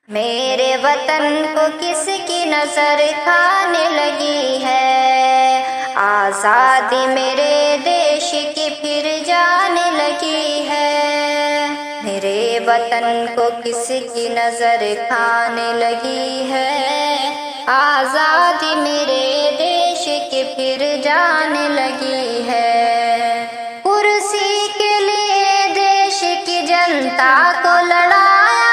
میرے وطن کو کس کی نظر کھانے لگی ہے، آزادی میرے دیش کی پھر جانے لگی ہے۔ میرے وطن کو کس کی نظر کھانے لگی ہے، آزادی میرے دیش کی پھر جانے لگی ہے۔ کرسی کے لیے دیش کی جنتا کو لڑایا،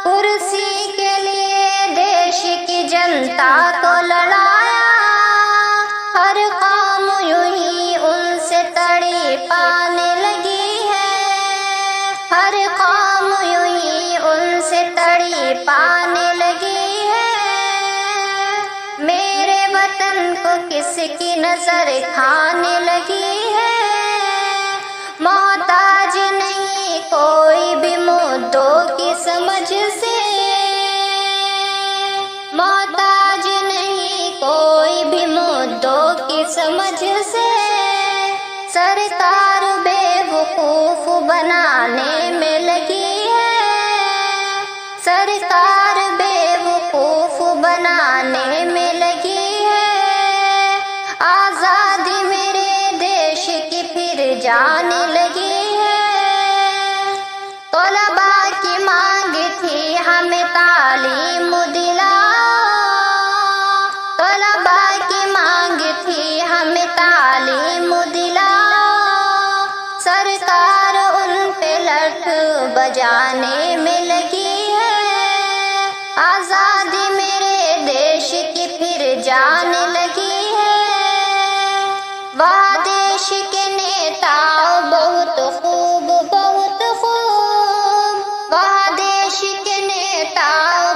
کرسی کے لیے دیش کی جنتا کو لڑایا، ہر قوم یوں ہی ان سے تڑی پانے لگی ہے، ہر قوم یوں ہی ان سے تڑی پانے لگی ہے۔ میرے وطن کو کس کی نظر کھانے لگی ہے، محتاج نہیں کوئی بھی مدعوں کی سمجھ سے، محتاج نہیں کوئی بھی مدعوں کی سمجھ سے، سرکار بے وقوف بنانے میں لگی ہے، سرکار بے وقوف بنانے میں لگی ہے۔ آزادی میرے دیش کی پھر جانے لگی ہے، طلباء کی مانگ تھی ہمیں تعلیم دلاؤ، طلباء کی مانگ تھی ہمیں تعلیم دلاؤ، سرکار ان پہ لٹھ بجانے میں لگی ہے۔ آزادی میرے دیش کی پھر جانے لگی ہے، وہاں دیش کے نیتا بہت خوب بہت خوب، وہاں دیش کے نیتا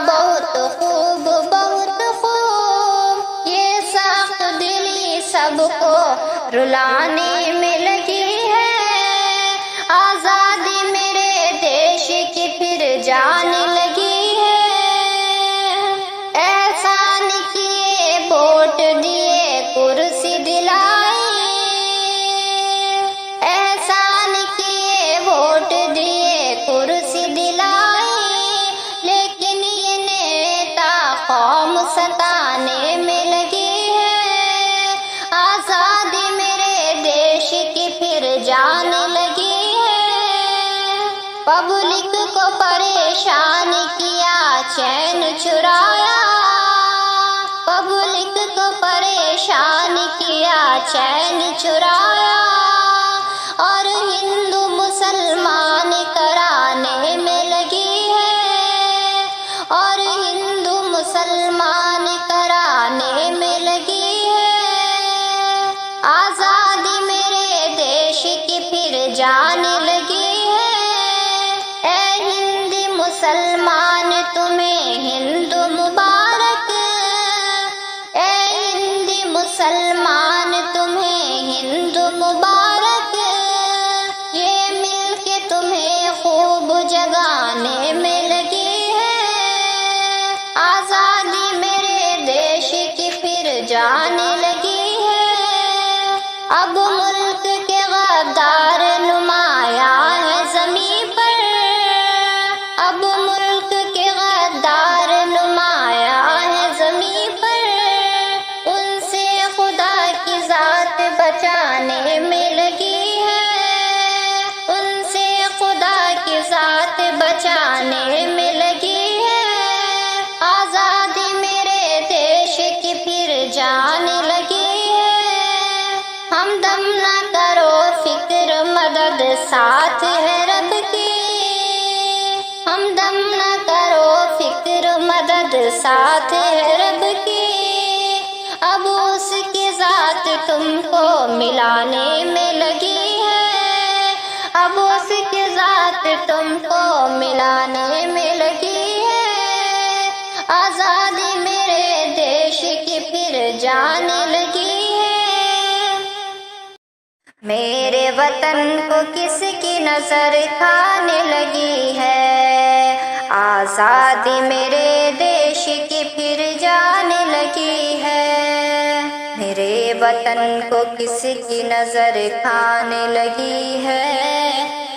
بہت خوب بہت خوب، یہ سخت دلی سب کو رلانے میں لگی ہے۔ آزادی میرے دیش کی پھر جانے لگی ہے، احسان کیے ووٹ دیے کرسی دلائی، احسان کیے ووٹ دیے کرسی دلائی، لیکن یہ نیتا قوم ستانے میں لگی ہے۔ آزادی میرے دیش کی پھر جانے لگی ہے، پبلک کو پریشان کیا چین چرایا، پبلک کو پریشان کیا چین چرایا، اور ہندو مسلمان کرانے میں لگی ہے، اور ہندو مسلمان کرانے میں لگی ہے۔ آزادی میرے دیش کی پھر جانے لگی ہے، اے ہندی مسلمان تمہیں ہندو مبارک، اے ہندی مسلمان تمہیں ہندو مبارک، یہ مل کے تمہیں خوب جگانے میں لگی ہے۔ آزادی میرے دیش کی پھر جانے لگی ہے، اب ملک کے غدار نمایاں ہے زمین پر، اب ملک کے غدار نمایاں ہے زمین پر، ان سے خدا کی ذات بچانے میں لگی ہے، ان سے خدا کی ذات بچانے میں لگی ہے۔ آزادی میرے دیش کی پھر جانے لگی ہے، ہمدم نہ کرو فکر مدد ساتھ ہے رب کی، ہمدم نہ کرو فکر مدد ساتھ ہے رب کی، اب اس کی ذات تم کو ملانے میں لگی ہے، اب اس کی ذات تم کو ملانے میں لگی ہے۔ آزادی میرے دیش کی پھر جانے لگی ہے، میرے وطن کو کس کی نظر کھانے لگی ہے، آزادی میرے دیش کی پھر جانے لگی ہے۔ میرے وطن کو کس کی نظر کھانے لگی ہے،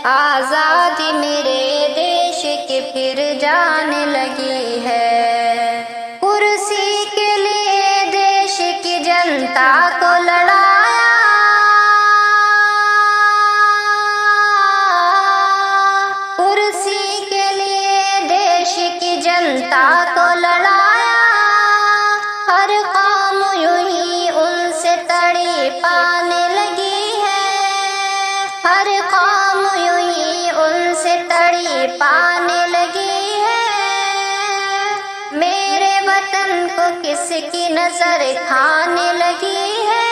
آزادی میرے دیش کی پھر جانے لگی ہے، کرسی کے لیے دیش کی جنتا کو لڑایا، کرسی کے لیے دیش کی جنتا کو لڑایا، ہر قوم یوں ہی ان سے تڑی پانے لگی ہے، ہر قوم یوں ہی ان سے تڑی پانے لگی ہے، میرے وطن کو کس کی نظر کھانے لگی ہے،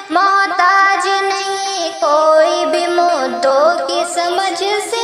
محتاج نہیں کوئی بھی مدعو کی سمجھ سے،